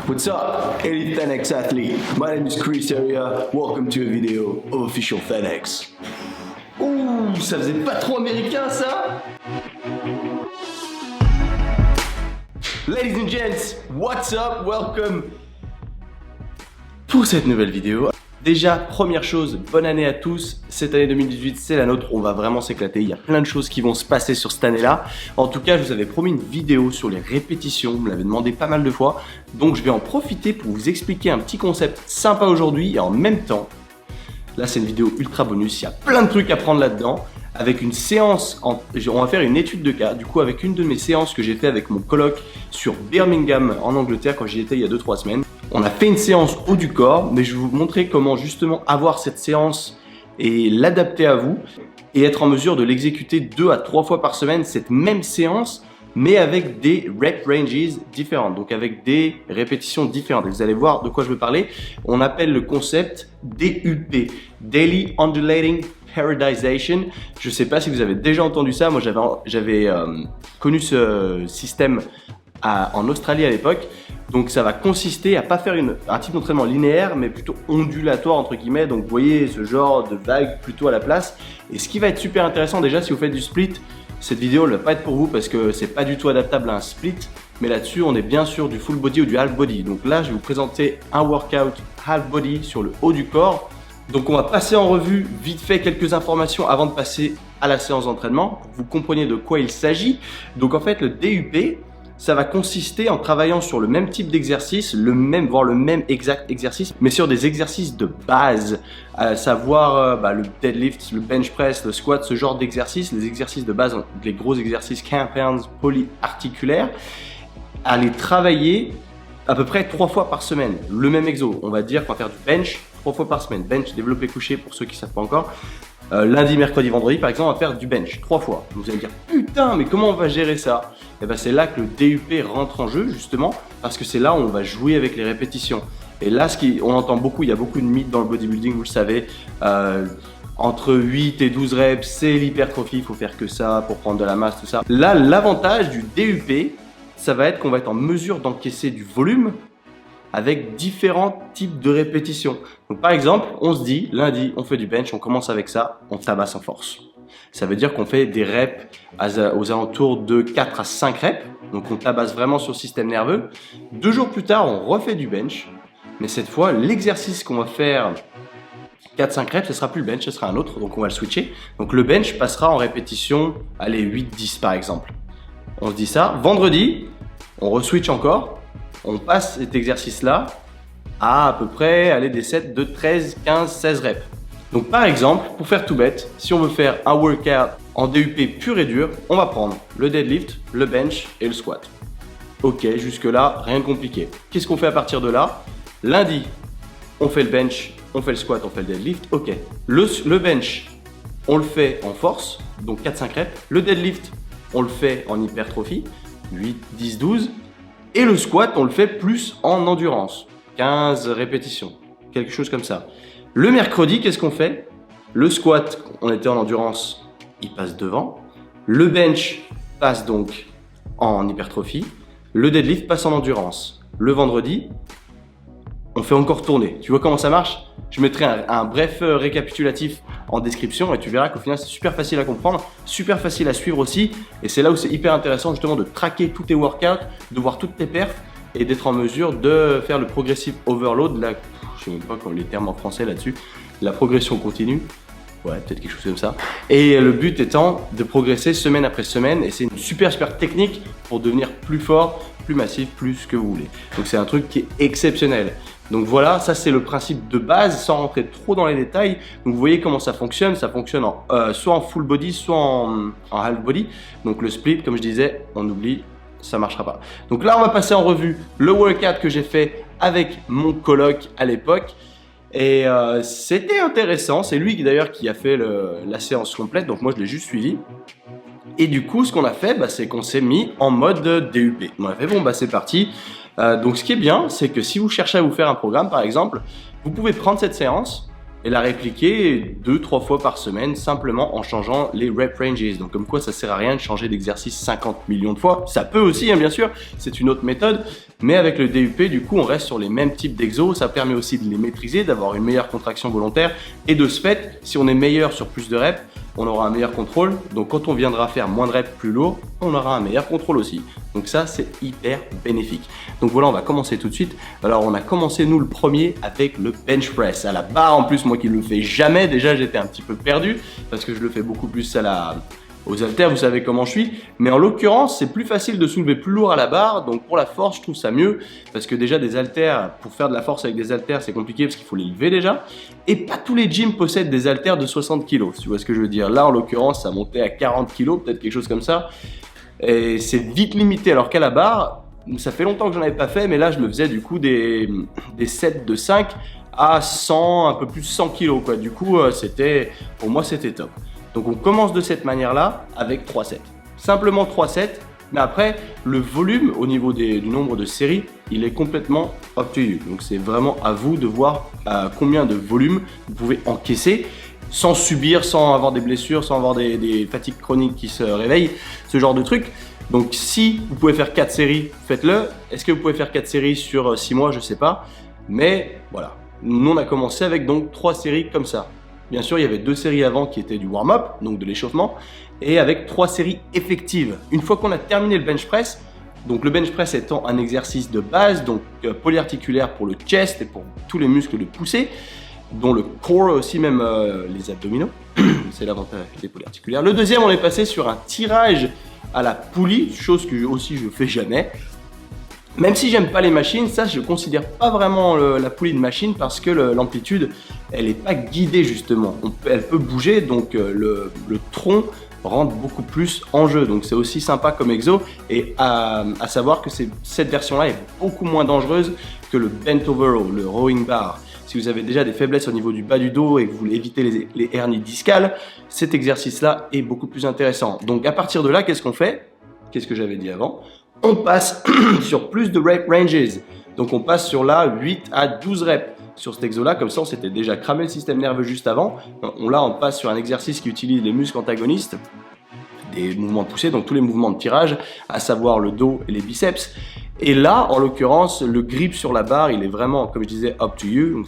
What's up, Elite FedEx athlete? My name is Chris Area. Welcome to a video of Official FedEx. Ouh, ça faisait pas trop américain ça? Ladies and gents, what's up? Welcome pour cette nouvelle vidéo. Déjà, première chose, bonne année à tous. Cette année 2018, c'est la nôtre. On va vraiment s'éclater. Il y a plein de choses qui vont se passer sur cette année-là. En tout cas, je vous avais promis une vidéo sur les répétitions. Vous me l'avez demandé pas mal de fois. Donc, je vais en profiter pour vous expliquer un petit concept sympa aujourd'hui. Et en même temps, là, c'est une vidéo ultra bonus. Il y a plein de trucs à prendre là-dedans. Avec une séance, on va faire une étude de cas. Du coup, avec une de mes séances que j'ai fait avec mon coloc sur Birmingham en Angleterre quand j'y étais il y a 2-3 semaines. On a fait une séance haut du corps, mais je vais vous montrer comment justement avoir cette séance et l'adapter à vous et être en mesure de l'exécuter 2 à 3 fois par semaine, cette même séance, mais avec des rep ranges différentes, donc avec des répétitions différentes. Et vous allez voir de quoi je veux parler. On appelle le concept DUP, Daily Undulating Periodization. Je ne sais pas si vous avez déjà entendu ça. Moi, j'avais connu ce système en Australie à l'époque. Donc ça va consister à pas faire un type d'entraînement linéaire, mais plutôt ondulatoire entre guillemets. Donc vous voyez ce genre de vague plutôt à la place. Et ce qui va être super intéressant déjà, si vous faites du split, cette vidéo ne va pas être pour vous parce que c'est pas du tout adaptable à un split. Mais là-dessus, on est bien sûr du full body ou du half body. Donc là, je vais vous présenter un workout half body sur le haut du corps. Donc on va passer en revue vite fait quelques informations avant de passer à la séance d'entraînement pour que vous compreniez de quoi il s'agit. Donc en fait, le DUP, ça va consister en travaillant sur le même type d'exercice, voire le même exact exercice, mais sur des exercices de base, à savoir le deadlift, le bench press, le squat, ce genre d'exercices, les exercices de base, les gros exercices compounds polyarticulaires, à les travailler à peu près 3 fois par semaine. Le même exo, on va dire qu'on va faire du bench 3 fois par semaine. Bench, développé couché pour ceux qui ne savent pas encore. Lundi, mercredi, vendredi, par exemple, on va faire du bench 3 fois. Vous allez me dire, putain, mais comment on va gérer ça? Et ben c'est là que le DUP rentre en jeu, justement, parce que c'est là où on va jouer avec les répétitions. Et là, on entend beaucoup, il y a beaucoup de mythes dans le bodybuilding, vous le savez. Entre 8 et 12 reps, c'est l'hypertrophie, il faut faire que ça pour prendre de la masse, tout ça. Là, l'avantage du DUP, ça va être qu'on va être en mesure d'encaisser du volume avec différents types de répétitions. Donc par exemple, on se dit, lundi, on fait du bench, on commence avec ça, on tabasse en force. Ça veut dire qu'on fait des reps aux alentours de 4 à 5 reps, donc on tabasse vraiment sur le système nerveux. 2 jours plus tard, on refait du bench, mais cette fois, l'exercice qu'on va faire 4-5 reps, ce sera plus le bench, ce sera un autre, donc on va le switcher. Donc le bench passera en répétition, allez, 8-10 par exemple. On se dit ça. Vendredi, on re-switch encore. On passe cet exercice-là à peu près aller des sets de 13, 15, 16 reps. Donc par exemple, pour faire tout bête, si on veut faire un workout en DUP pur et dur, on va prendre le deadlift, le bench et le squat. Ok, jusque-là, rien de compliqué. Qu'est-ce qu'on fait à partir de là? Lundi, on fait le bench, on fait le squat, on fait le deadlift. Ok. Le bench, on le fait en force, donc 4-5 reps. Le deadlift, on le fait en hypertrophie, 8, 10, 12. Et le squat, on le fait plus en endurance, 15 répétitions, quelque chose comme ça. Le mercredi, qu'est-ce qu'on fait? Le squat, on était en endurance, il passe devant. Le bench passe donc en hypertrophie. Le deadlift passe en endurance. Le vendredi, on fait encore tourner. Tu vois comment ça marche? Je mettrai un bref récapitulatif en description et tu verras qu'au final c'est super facile à comprendre, super facile à suivre aussi. Et c'est là où c'est hyper intéressant justement de traquer tous tes workouts, de voir toutes tes perfs et d'être en mesure de faire le progressive overload. Là, je sais même pas les termes en français là-dessus. La progression continue. Ouais, peut-être quelque chose comme ça. Et le but étant de progresser semaine après semaine. Et c'est une super technique pour devenir plus fort, plus massif, plus ce que vous voulez. Donc c'est un truc qui est exceptionnel. Donc voilà, ça c'est le principe de base sans rentrer trop dans les détails. Donc vous voyez comment ça fonctionne. Ça fonctionne soit en full body, soit en half body. Donc le split, comme je disais, on oublie, ça marchera pas. Donc là, on va passer en revue le workout que j'ai fait avec mon coloc à l'époque. Et c'était intéressant. C'est lui d'ailleurs qui a fait la séance complète. Donc moi, je l'ai juste suivi. Et du coup, ce qu'on a fait, c'est qu'on s'est mis en mode DUP. On a fait, bon, c'est parti. Donc ce qui est bien, c'est que si vous cherchez à vous faire un programme, par exemple, vous pouvez prendre cette séance et la répliquer 2-3 fois par semaine simplement en changeant les rep ranges. Donc comme quoi ça sert à rien de changer d'exercice 50 millions de fois. Ça peut aussi bien sûr, c'est une autre méthode, mais avec le DUP du coup on reste sur les mêmes types d'exos, ça permet aussi de les maîtriser, d'avoir une meilleure contraction volontaire et de ce fait, si on est meilleur sur plus de reps, on aura un meilleur contrôle. Donc quand on viendra faire moins de reps plus lourd, on aura un meilleur contrôle aussi. Donc ça c'est hyper bénéfique. Donc voilà, on va commencer tout de suite. Alors on a commencé nous le premier avec le bench press à la barre. En plus moi qui le fais jamais, déjà j'étais un petit peu perdu parce que je le fais beaucoup plus aux haltères, vous savez comment je suis, mais en l'occurrence c'est plus facile de soulever plus lourd à la barre, donc pour la force je trouve ça mieux, parce que déjà des haltères, pour faire de la force avec des haltères c'est compliqué parce qu'il faut les lever déjà, et pas tous les gyms possèdent des haltères de 60 kg, tu vois ce que je veux dire. Là en l'occurrence ça montait à 40 kg, peut-être quelque chose comme ça, et c'est vite limité, alors qu'à la barre, ça fait longtemps que j'en avais pas fait, mais là je me faisais du coup des sets de 5 à 100, un peu plus de 100 kg quoi, du coup pour moi c'était top. Donc on commence de cette manière-là avec 3 sets. Simplement 3 sets, mais après le volume au niveau du nombre de séries, il est complètement up to you. Donc c'est vraiment à vous de voir combien de volume vous pouvez encaisser sans subir, sans avoir des blessures, sans avoir des fatigues chroniques qui se réveillent, ce genre de trucs. Donc si vous pouvez faire 4 séries, faites-le. Est-ce que vous pouvez faire 4 séries sur 6 mois? Je sais pas. Mais voilà, nous on a commencé avec donc 3 séries comme ça. Bien sûr, il y avait 2 séries avant qui étaient du warm-up, donc de l'échauffement, et avec 3 séries effectives. Une fois qu'on a terminé le bench press, donc le bench press étant un exercice de base, donc polyarticulaire pour le chest et pour tous les muscles de poussée, dont le core aussi, même les abdominaux, c'est l'avantage des polyarticulaires. Le deuxième, on est passé sur un tirage à la poulie, chose que aussi je fais jamais. Même si j'aime pas les machines, ça je considère pas vraiment la poulie de machine parce que l'amplitude elle est pas guidée justement. Elle peut bouger, donc le tronc rentre beaucoup plus en jeu. Donc c'est aussi sympa comme exo, et à savoir que cette version là est beaucoup moins dangereuse que le bent over row, le rowing bar. Si vous avez déjà des faiblesses au niveau du bas du dos et que vous voulez éviter les hernies discales, cet exercice là est beaucoup plus intéressant. Donc à partir de là, qu'est-ce qu'on fait? Qu'est-ce que j'avais dit avant? On passe sur plus de rep ranges. Donc on passe sur là 8 à 12 reps sur cet exo là, comme ça on s'était déjà cramé le système nerveux juste avant. Là on passe sur un exercice qui utilise les muscles antagonistes, des mouvements poussés, donc tous les mouvements de tirage, à savoir le dos et les biceps. Et là en l'occurrence le grip sur la barre il est vraiment, comme je disais, up to you. Donc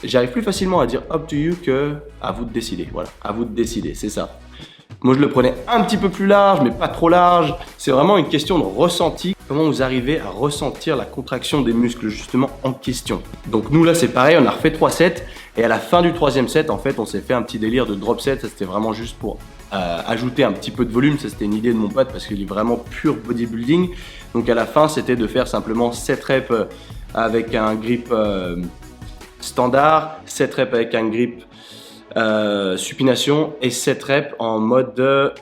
j'arrive plus facilement à dire up to you que à vous de décider. Voilà, à vous de décider, c'est ça. Moi je le prenais un petit peu plus large, mais pas trop large. C'est vraiment une question de ressenti. Comment vous arrivez à ressentir la contraction des muscles justement en question. Donc nous là c'est pareil, on a refait 3 sets. Et à la fin du 3e set, en fait, on s'est fait un petit délire de drop set. Ça c'était vraiment juste pour ajouter un petit peu de volume. Ça c'était une idée de mon pote parce qu'il est vraiment pur bodybuilding. Donc à la fin c'était de faire simplement 7 reps avec un grip standard, 7 reps avec un grip supination et 7 reps en mode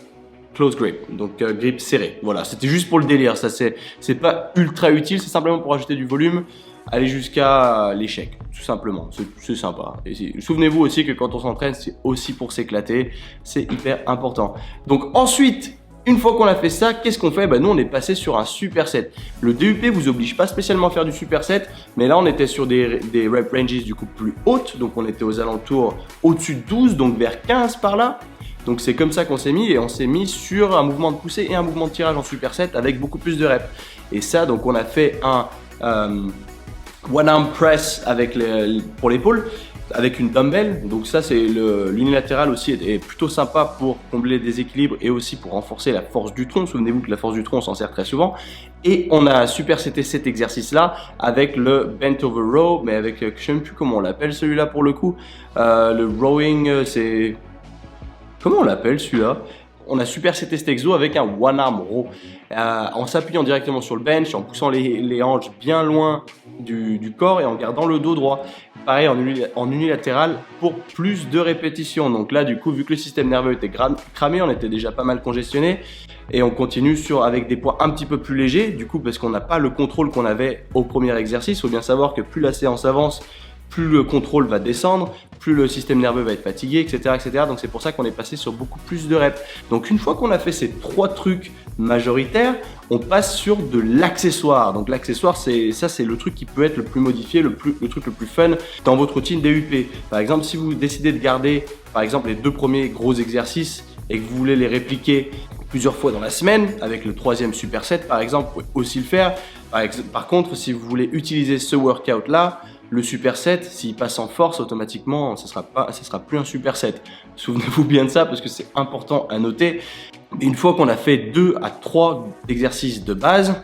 close grip, donc grip serré. Voilà, c'était juste pour le délire, ça c'est pas ultra utile, c'est simplement pour ajouter du volume, aller jusqu'à l'échec, tout simplement, c'est sympa. Et souvenez-vous aussi que quand on s'entraîne, c'est aussi pour s'éclater, c'est hyper important. Donc ensuite, une fois qu'on a fait ça, qu'est-ce qu'on fait? Nous on est passé sur un superset. Le DUP vous oblige pas spécialement à faire du superset, mais là on était sur des rep ranges du coup plus hautes, donc on était aux alentours au-dessus de 12, donc vers 15 par là. Donc c'est comme ça qu'on s'est mis, et on s'est mis sur un mouvement de poussée et un mouvement de tirage en superset avec beaucoup plus de reps. Et ça, donc on a fait un one arm press pour l'épaule avec une dumbbell. Donc ça c'est l'unilatéral aussi est plutôt sympa pour combler les déséquilibres et aussi pour renforcer la force du tronc. Souvenez-vous que la force du tronc on s'en sert très souvent. Et on a superseté cet exercice là avec le bent over row, mais avec je sais même plus comment on l'appelle celui-là pour le coup. Le rowing, c'est... Comment on l'appelle celui-là? On a superseté cet exo avec un one arm row, en s'appuyant directement sur le bench, en poussant les hanches bien loin du corps et en gardant le dos droit. Pareil en unilatéral pour plus de répétitions. Donc là du coup, vu que le système nerveux était cramé, on était déjà pas mal congestionné, et on continue avec des poids un petit peu plus légers, du coup parce qu'on n'a pas le contrôle qu'on avait au premier exercice. Il faut bien savoir que plus la séance avance, plus le contrôle va descendre, plus le système nerveux va être fatigué, etc. etc. Donc c'est pour ça qu'on est passé sur beaucoup plus de reps. Donc une fois qu'on a fait ces 3 trucs majoritaires, on passe sur de l'accessoire. Donc l'accessoire, c'est le truc qui peut être le plus modifié, le truc le plus fun dans votre routine DUP. Par exemple, si vous décidez de garder par exemple les 2 premiers gros exercices et que vous voulez les répliquer plusieurs fois dans la semaine, avec le 3e superset par exemple, vous pouvez aussi le faire. Par contre, si vous voulez utiliser ce workout là, le superset, s'il passe en force, automatiquement, ça sera plus un superset. Souvenez-vous bien de ça parce que c'est important à noter. Une fois qu'on a fait 2 à 3 exercices de base,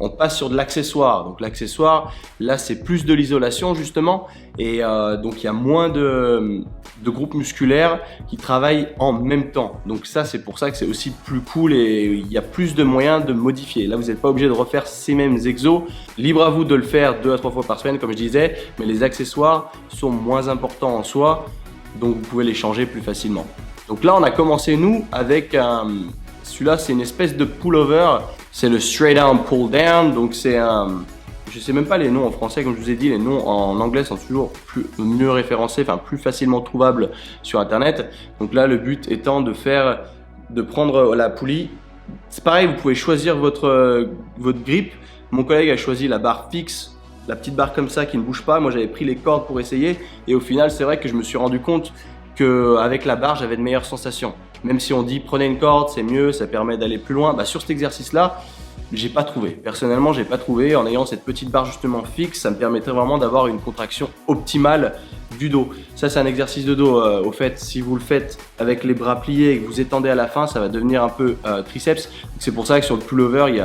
on passe sur de l'accessoire. Donc l'accessoire, là, c'est plus de l'isolation justement. Et donc il y a moins de groupes musculaires qui travaillent en même temps. Donc ça, c'est pour ça que c'est aussi plus cool et il y a plus de moyens de modifier. Là, vous n'êtes pas obligé de refaire ces mêmes exos. Libre à vous de le faire 2 à 3 fois par semaine, comme je disais. Mais les accessoires sont moins importants en soi. Donc vous pouvez les changer plus facilement. Donc là, on a commencé nous avec celui-là, c'est une espèce de pullover. C'est le straight down pull down. Donc c'est un, je sais même pas les noms en français, comme je vous ai dit, les noms en anglais sont toujours mieux référencés, enfin plus facilement trouvables sur internet. Donc là, le but étant de prendre la poulie. C'est pareil, vous pouvez choisir votre grip. Mon collègue a choisi la barre fixe, la petite barre comme ça qui ne bouge pas. Moi, j'avais pris les cordes pour essayer et au final, c'est vrai que je me suis rendu compte qu'avec la barre, j'avais de meilleures sensations. Même si on dit prenez une corde, c'est mieux, ça permet d'aller plus loin. Bah, sur cet exercice-là, j'ai pas trouvé. Personnellement, j'ai pas trouvé. En ayant cette petite barre justement fixe, ça me permettrait vraiment d'avoir une contraction optimale du dos. Ça, c'est un exercice de dos. Au fait, si vous le faites avec les bras pliés et que vous étendez à la fin, ça va devenir un peu triceps. C'est pour ça que sur le pullover, il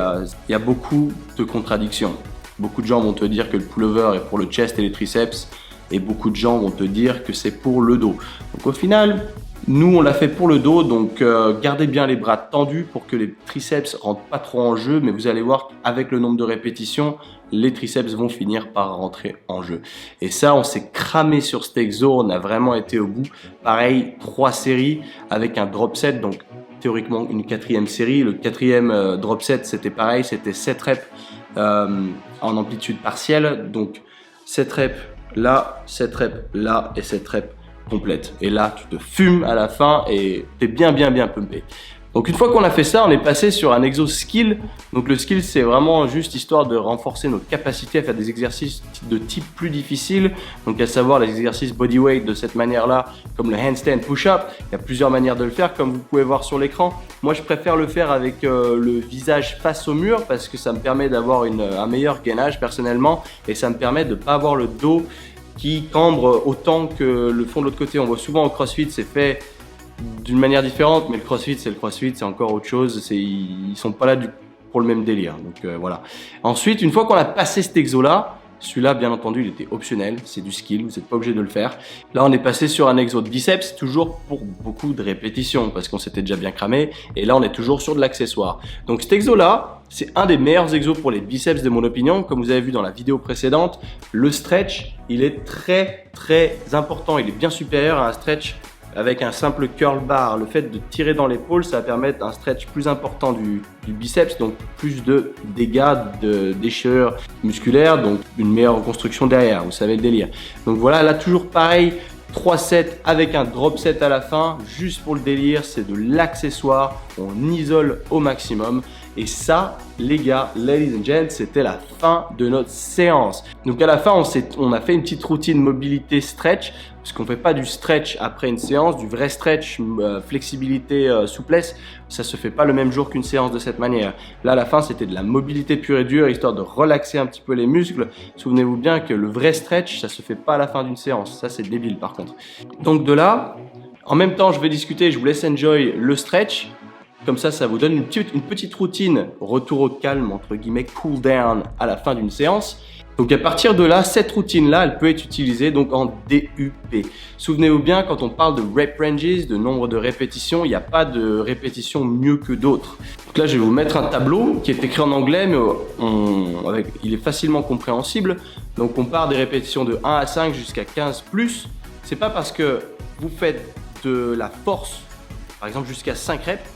y a beaucoup de contradictions. Beaucoup de gens vont te dire que le pullover est pour le chest et les triceps, et beaucoup de gens vont te dire que c'est pour le dos. Donc au final, nous on l'a fait pour le dos, donc gardez bien les bras tendus pour que les triceps rentrent pas trop en jeu, mais vous allez voir qu'avec le nombre de répétitions, les triceps vont finir par rentrer en jeu. Et ça, on s'est cramé sur cet exo, on a vraiment été au bout. Pareil, 3 séries avec un drop set, donc théoriquement une 4e série. Le 4e drop set, c'était pareil, c'était 7 reps en amplitude partielle, donc 7 reps là, 7 reps là et 7 reps complète. Et là, tu te fumes à la fin et t'es bien pumpé. Donc une fois qu'on a fait ça, on est passé sur un exo skill. Donc le skill, c'est vraiment juste histoire de renforcer nos capacités à faire des exercices de type plus difficile. Donc à savoir les exercices bodyweight de cette manière-là, comme le handstand push-up. Il y a plusieurs manières de le faire, comme vous pouvez voir sur l'écran. Moi, je préfère le faire avec le visage face au mur parce que ça me permet d'avoir un meilleur gainage personnellement et ça me permet de ne pas avoir le dos qui cambre autant que le fond de l'autre côté. On voit souvent au CrossFit, c'est fait d'une manière différente, mais le CrossFit, c'est encore autre chose. Ils sont pas là pour le même délire. Donc voilà. Ensuite, une fois qu'on a passé cet exo-là, celui-là, bien entendu, il était optionnel. C'est du skill, vous n'êtes pas obligé de le faire. Là, on est passé sur un exo de biceps, toujours pour beaucoup de répétitions, parce qu'on s'était déjà bien cramé. Et là, on est toujours sur de l'accessoire. Donc cet exo-là, c'est un des meilleurs exos pour les biceps de mon opinion. Comme vous avez vu dans la vidéo précédente, le stretch, il est très important. Il est bien supérieur à un stretch avec un simple curl bar. Le fait de tirer dans l'épaule, ça va permettre un stretch plus important du biceps, donc plus de dégâts, de déchirures musculaires, donc une meilleure reconstruction derrière, vous savez le délire. Donc voilà, là toujours pareil, 3 sets avec un drop set à la fin, juste pour le délire, c'est de l'accessoire, on isole au maximum. Et ça, les gars, ladies and gents, c'était la fin de notre séance. Donc à la fin, on a fait une petite routine mobilité stretch, parce qu'on ne fait pas du stretch après une séance, du vrai stretch, flexibilité, souplesse, ça se fait pas le même jour qu'une séance de cette manière. Là, à la fin, c'était de la mobilité pure et dure, histoire de relaxer un petit peu les muscles. Souvenez-vous bien que le vrai stretch, ça se fait pas à la fin d'une séance. Ça, c'est débile par contre. Donc de là, en même temps, je vais discuter, je vous laisse enjoy le stretch. Comme ça vous donne une petite routine, retour au calme, entre guillemets, cool down à la fin d'une séance. Donc à partir de là, cette routine-là, elle peut être utilisée donc en DUP. Souvenez-vous bien, quand on parle de rep ranges, de nombre de répétitions, il n'y a pas de répétition mieux que d'autres. Donc là, je vais vous mettre un tableau qui est écrit en anglais, mais il est facilement compréhensible. Donc on part des répétitions de 1 à 5 jusqu'à 15 plus. C'est pas parce que vous faites de la force, par exemple jusqu'à 5 reps,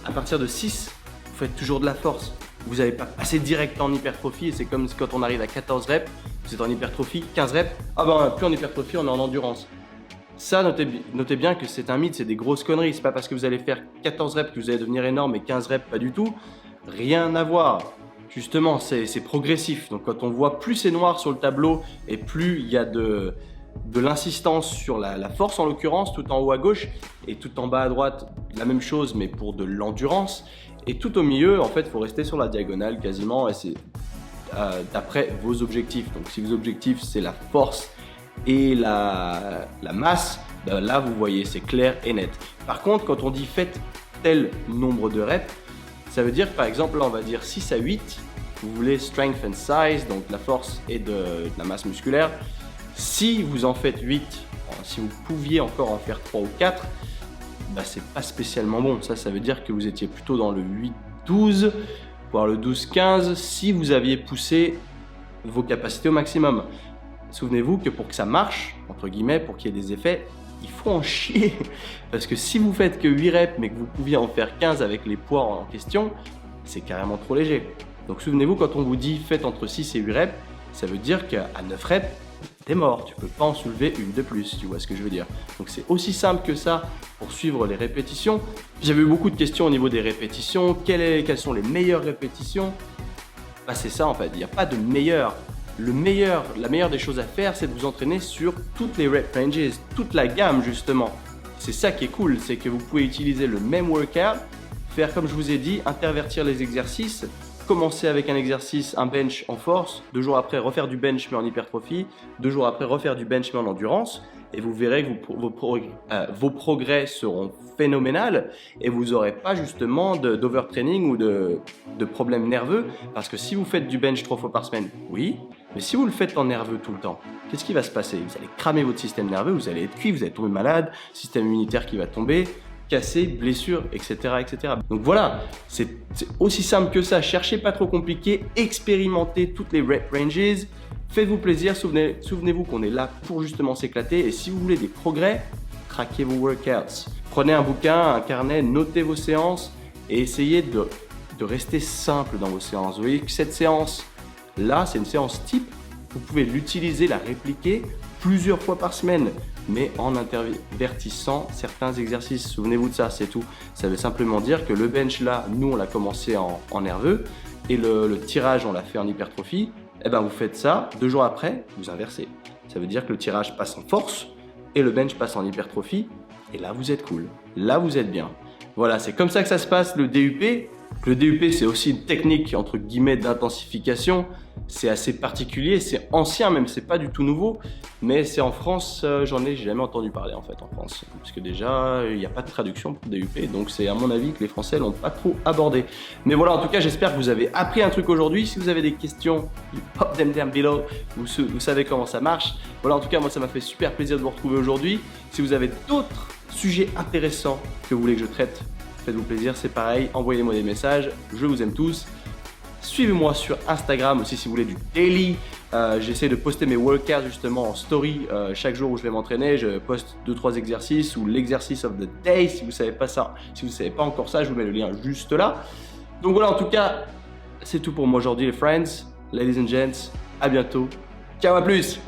à partir de 6, vous faites toujours de la force. Vous n'allez pas passer direct en hypertrophie et c'est comme quand on arrive à 14 reps, Vous êtes en hypertrophie, 15 reps. Ah ben, plus en hypertrophie, on est en endurance. Ça, notez bien que c'est un mythe, c'est des grosses conneries. C'est pas parce que vous allez faire 14 reps que vous allez devenir énorme et 15 reps, pas du tout. Rien à voir. Justement, c'est progressif. Donc quand on voit plus c'est noir sur le tableau et plus il y a de l'insistance sur la force en l'occurrence, tout en haut à gauche et tout en bas à droite, la même chose mais pour de l'endurance. Et tout au milieu, en fait, il faut rester sur la diagonale quasiment et c'est d'après vos objectifs. Donc si vos objectifs c'est la force et la masse, ben là vous voyez, c'est clair et net. Par contre, quand on dit faites tel nombre de reps, ça veut dire par exemple, là on va dire 6 à 8, vous voulez strength and size, donc la force et de la masse musculaire. Si vous en faites 8, si vous pouviez encore en faire 3 ou 4, bah c'est pas spécialement bon. Ça veut dire que vous étiez plutôt dans le 8-12, voire le 12-15, si vous aviez poussé vos capacités au maximum. Souvenez-vous que pour que ça marche, entre guillemets, pour qu'il y ait des effets, il faut en chier. Parce que si vous faites que 8 reps, mais que vous pouviez en faire 15 avec les poids en question, c'est carrément trop léger. Donc souvenez-vous, quand on vous dit faites entre 6 et 8 reps, ça veut dire qu'à 9 reps, t'es mort, tu peux pas en soulever une de plus, tu vois ce que je veux dire. Donc c'est aussi simple que ça pour suivre les répétitions. J'avais eu beaucoup de questions au niveau des répétitions, quelles sont les meilleures répétitions? Bah c'est ça en fait, il n'y a pas de meilleur. La meilleure des choses à faire, c'est de vous entraîner sur toutes les rep ranges, toute la gamme justement. C'est ça qui est cool, c'est que vous pouvez utiliser le même workout, faire comme je vous ai dit, intervertir les exercices, commencer avec un exercice, un bench en force, 2 jours après refaire du bench mais en hypertrophie, 2 jours après refaire du bench mais en endurance, et vous verrez que vos progrès seront phénoménales et vous n'aurez pas justement d'overtraining ou de problèmes nerveux, parce que si vous faites du bench 3 fois par semaine, oui, mais si vous le faites en nerveux tout le temps, qu'est-ce qui va se passer? Vous allez cramer votre système nerveux, vous allez être cuit, vous allez tomber malade, système immunitaire qui va tomber, cassé, blessure, etc., etc. Donc voilà, c'est aussi simple que ça. Cherchez pas trop compliqué, expérimentez toutes les rep ranges, faites-vous plaisir, souvenez-vous qu'on est là pour justement s'éclater et si vous voulez des progrès, traquez vos workouts. Prenez un bouquin, un carnet, notez vos séances et essayez de rester simple dans vos séances. Vous voyez que cette séance là, c'est une séance type, vous pouvez l'utiliser, la répliquer plusieurs fois par semaine, mais en intervertissant certains exercices. Souvenez-vous de ça, c'est tout. Ça veut simplement dire que le bench là, nous on l'a commencé en nerveux et le tirage on l'a fait en hypertrophie. Et ben vous faites ça, 2 jours après, vous inversez. Ça veut dire que le tirage passe en force et le bench passe en hypertrophie et là vous êtes cool, là vous êtes bien. Voilà, c'est comme ça que ça se passe le DUP. Le DUP, c'est aussi une technique entre guillemets d'intensification. C'est assez particulier, c'est ancien même, c'est pas du tout nouveau. Mais c'est en France, j'en ai jamais entendu parler en fait en France. Parce que déjà, il n'y a pas de traduction pour DUP. Donc c'est à mon avis que les Français l'ont pas trop abordé. Mais voilà, en tout cas, j'espère que vous avez appris un truc aujourd'hui. Si vous avez des questions, pop them down below. Vous savez comment ça marche. Voilà, en tout cas, moi ça m'a fait super plaisir de vous retrouver aujourd'hui. Si vous avez d'autres sujets intéressants que vous voulez que je traite, faites-vous plaisir, c'est pareil, envoyez-moi des messages, je vous aime tous. Suivez-moi sur Instagram aussi si vous voulez du daily. J'essaie de poster mes workouts justement en story chaque jour où je vais m'entraîner. Je poste 2-3 exercices ou l'exercice of the day. Si vous savez pas ça, si vous savez pas encore ça, je vous mets le lien juste là. Donc voilà, en tout cas, c'est tout pour moi aujourd'hui les friends, ladies and gents. À bientôt. Ciao, à plus.